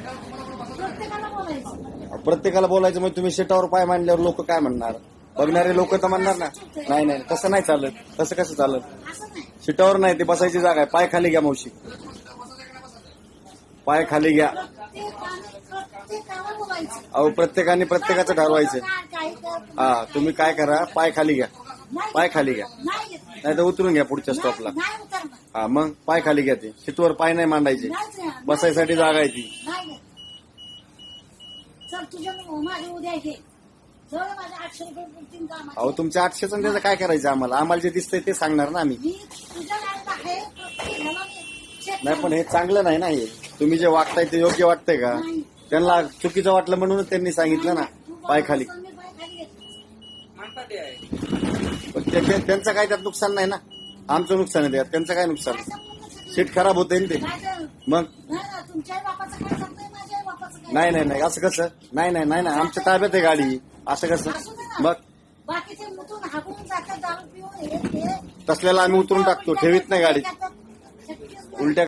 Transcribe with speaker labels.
Speaker 1: प्रत्येकाला बोलायचं.
Speaker 2: प्रत्येकाला बोलायचं म्हणजे तुम्ही सीटावर पाय मांडल्यावर लोक काय म्हणणार? बघणारे लोक तर म्हणणार ना, नाही नाही तसं नाही चालत. तसं कसं चालत?
Speaker 1: असं नाही.
Speaker 2: सीटावर नाही, ते बसायची जागा आहे. पाय खाली घ्या मावशी, पाय खाली घ्या.
Speaker 1: प्रत्येकाला बोलायचं.
Speaker 2: अहो प्रत्येकाने प्रत्येकाचं ठरवायचं.
Speaker 1: काही करत
Speaker 2: हा तुम्ही काय करा, पाय खाली घ्या,
Speaker 1: नाही.
Speaker 2: पाय खाली घ्या,
Speaker 1: नाही घेत.
Speaker 2: नाही तर उतरून घ्या पुढच्या स्टॉपला.
Speaker 1: नाही उतरणार.
Speaker 2: हा मग पाय खाली घ्या. ते सीटवर पाय नाही मांडायचे,
Speaker 1: नाहीच आहे.
Speaker 2: बसायसाठी जागा आहे ती.
Speaker 1: नाही घेत. चल तुझ्या माझे उद्या घे. जवळ माझ्या 800 रुपये पुरतील का आम्हाला?
Speaker 2: अहो तुमच्या 800चं त्याचं काय करायचं आम्हाला? आम्हाला जे दिसतंय ते सांगणार ना आम्ही.
Speaker 1: मी तुझ्या गाडीत आहे. प्रत्येक ह्याला मी check
Speaker 2: नाही पण हे चांगलं नाही ना. हे तुम्ही जे वागताय ते योग्य वाटतंय का?
Speaker 1: नाही.
Speaker 2: त्यांना चुकीचं वाटलं म्हणूनच त्यांनी सांगितलं ना
Speaker 1: तू
Speaker 2: पाय खाली.
Speaker 1: बोलतोस, मी पाय खाली घेतलं.
Speaker 2: पण त्यांचं काय त्यात नुकसान नाही ना. आमचं नुकसान आहे त्यात, त्यांचं काय नुकसान?
Speaker 1: काय संबंध सगळं?
Speaker 2: सीट खराब होते ना ते.
Speaker 1: काय झालं?
Speaker 2: मग
Speaker 1: नाही ना, तुमच्या बापाचं काय सांगतोय, माझ्या बापाचं काय?
Speaker 2: नाही नाही नाही असं कसं? नाही नाही नाही नाही आमच्या ताब्यात आहे गाडी. असं कसं?
Speaker 1: असू दे ना.
Speaker 2: मग
Speaker 1: बाकीचे मुतून हाकून जातात दारू पिऊन हे ते.
Speaker 2: तसल्याला आम्ही उतरून टाकतो, ठेवीत नाही गाडीत.
Speaker 1: शक्यच नाही.
Speaker 2: उलट्या